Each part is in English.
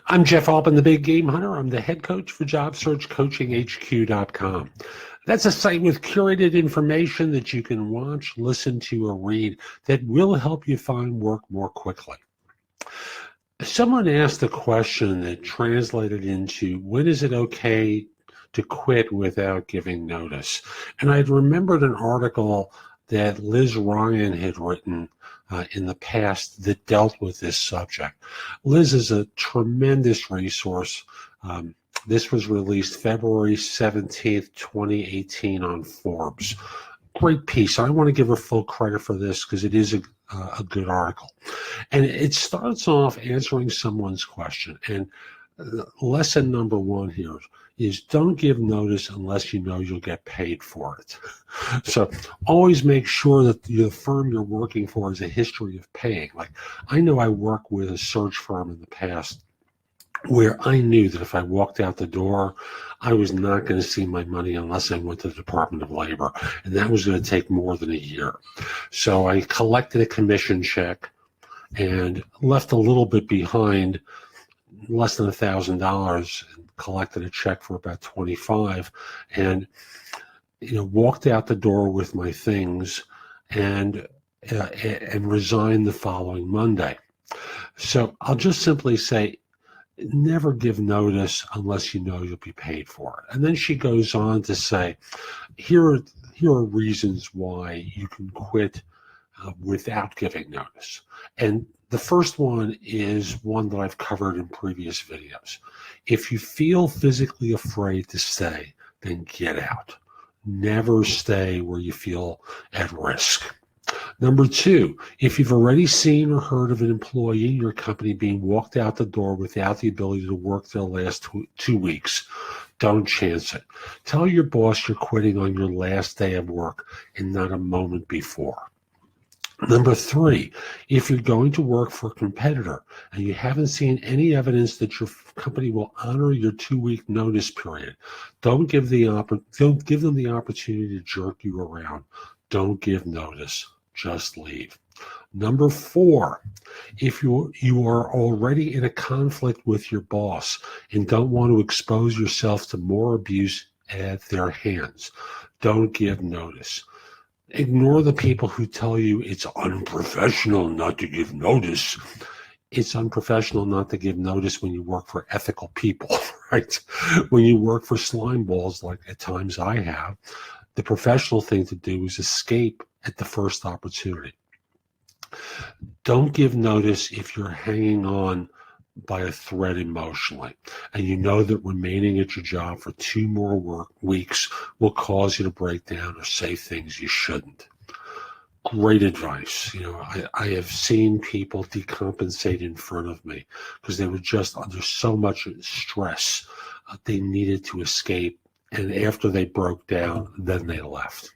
I'm Jeff Altman, the Big Game Hunter. I'm the head coach for JobSearchCoachingHQ.com. That's a site with curated information that you can watch, listen to, or read that will help you find work more quickly. Someone asked a question that translated into, when is it okay to quit without giving notice? And I'd remembered an article that Liz Ryan had written in the past that dealt with this subject. Liz is a tremendous resource. This was released February 17th, 2018 on Forbes. Great piece. I want to give her full credit for this because it is a good article. And it starts off answering someone's question. And lesson number one here is don't give notice unless you know you'll get paid for it. So always make sure that the firm you're working for has a history of paying. Like, I know I worked with a search firm in the past where I knew that if I walked out the door, I was not going to see my money unless I went to the Department of Labor. And that was going to take more than a year. So I collected a commission check and left a little bit behind, less than $1,000, and collected a check for about $25, and walked out the door with my things and resigned the following Monday. So I'll just simply say, never give notice unless you know you'll be paid for it. And then she goes on to say, here are reasons why you can quit without giving notice. And the first one is one that I've covered in previous videos. If you feel physically afraid to stay, then get out. Never stay where you feel at risk. Number two, if you've already seen or heard of an employee in your company being walked out the door without the ability to work their last 2 weeks, don't chance it. Tell your boss you're quitting on your last day of work and not a moment before. Number three, if you're going to work for a competitor and you haven't seen any evidence that your company will honor your 2-week notice period, don't give them the opportunity to jerk you around. Don't give notice. Just leave. Number four, if you are already in a conflict with your boss and don't want to expose yourself to more abuse at their hands, don't give notice. Ignore the people who tell you it's unprofessional not to give notice. It's unprofessional not to give notice when you work for ethical people, right? When you work for slime balls, like at times I have, the professional thing to do is escape at the first opportunity. Don't give notice if you're hanging on by a thread emotionally and you know that remaining at your job for 2 more weeks will cause you to break down or say things you shouldn't. Great advice. I have seen people decompensate in front of me because they were just under so much stress. They needed to escape, and after they broke down, then they left.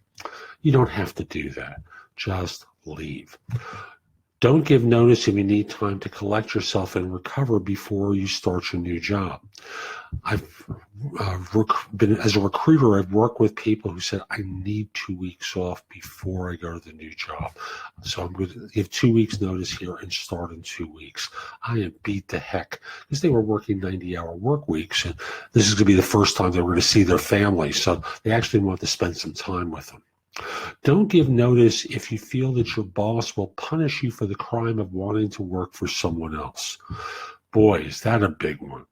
You don't have to do that. Just leave. Don't give notice if you need time to collect yourself and recover before you start your new job. I've been, as a recruiter, I've worked with people who said, I need 2 weeks off before I go to the new job. So I'm going to give 2 weeks notice here and start in 2 weeks. I am beat to heck because they were working 90-hour work weeks, and this is going to be the first time they were going to see their family. So they actually want to spend some time with them. Don't give notice if you feel that your boss will punish you for the crime of wanting to work for someone else. Boy, is that a big one.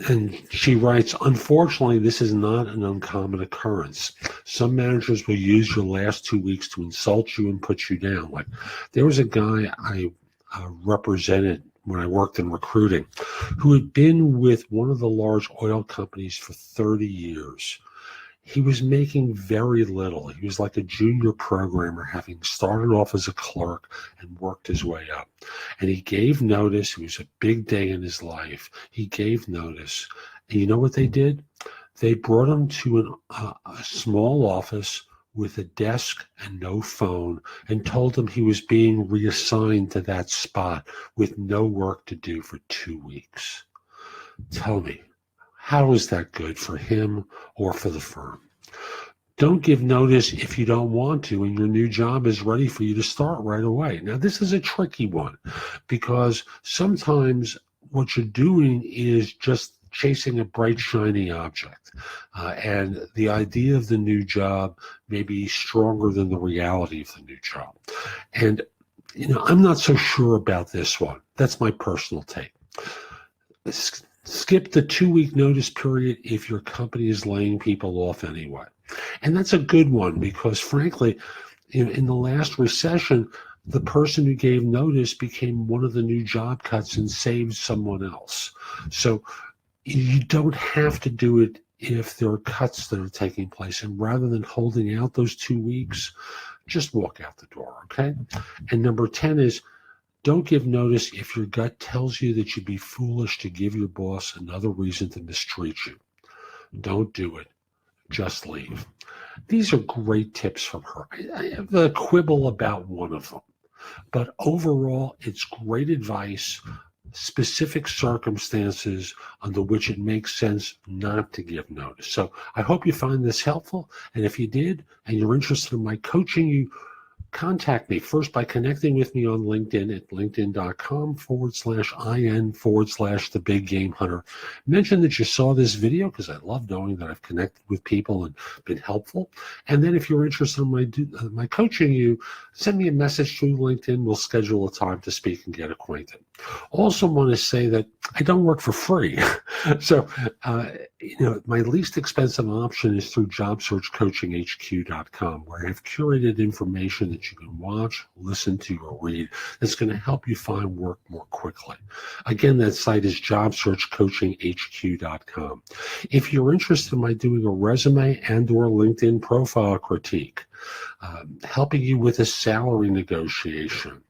And she writes, unfortunately, this is not an uncommon occurrence. Some managers will use your last 2 weeks to insult you and put you down. Like, there was a guy I represented when I worked in recruiting who had been with one of the large oil companies for 30 years. He was making very little. He was like a junior programmer, having started off as a clerk and worked his way up. And he gave notice. It was a big day in his life. He gave notice. And you know what they did? They brought him to a small office with a desk and no phone and told him he was being reassigned to that spot with no work to do for 2 weeks. Tell me, how is that good for him or for the firm? Don't give notice if you don't want to and your new job is ready for you to start right away. Now, this is a tricky one because sometimes what you're doing is just chasing a bright, shiny object. And the idea of the new job may be stronger than the reality of the new job. And, I'm not so sure about this one. That's my personal take. Skip the 2-week notice period if your company is laying people off anyway. And that's a good one because, frankly, in the last recession, the person who gave notice became one of the new job cuts and saved someone else. So you don't have to do it if there are cuts that are taking place. And rather than holding out those 2 weeks, just walk out the door, okay? And number 10 is, don't give notice if your gut tells you that you'd be foolish to give your boss another reason to mistreat you. Don't do it. Just leave. These are great tips from her. I have a quibble about one of them, but overall, it's great advice, specific circumstances under which it makes sense not to give notice. So I hope you find this helpful. And if you did, and you're interested in my coaching, you contact me first by connecting with me on LinkedIn at linkedin.com/IN/the Big Game Hunter. Mention that you saw this video because I love knowing that I've connected with people and been helpful. And then if you're interested in my coaching, you send me a message through LinkedIn. We'll schedule a time to speak and get acquainted. Also want to say that I don't work for free. So, my least expensive option is through JobSearchCoachingHQ.com, where I have curated information that you can watch, listen to, or read that's going to help you find work more quickly. Again, that site is JobSearchCoachingHQ.com. If you're interested in my doing a resume and or LinkedIn profile critique, helping you with a salary negotiation,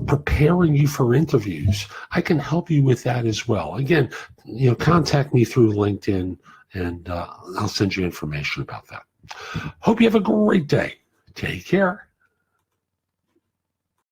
preparing you for interviews, I can help you with that as well. Again, contact me through LinkedIn and I'll send you information about that. Hope you have a great day. Take care.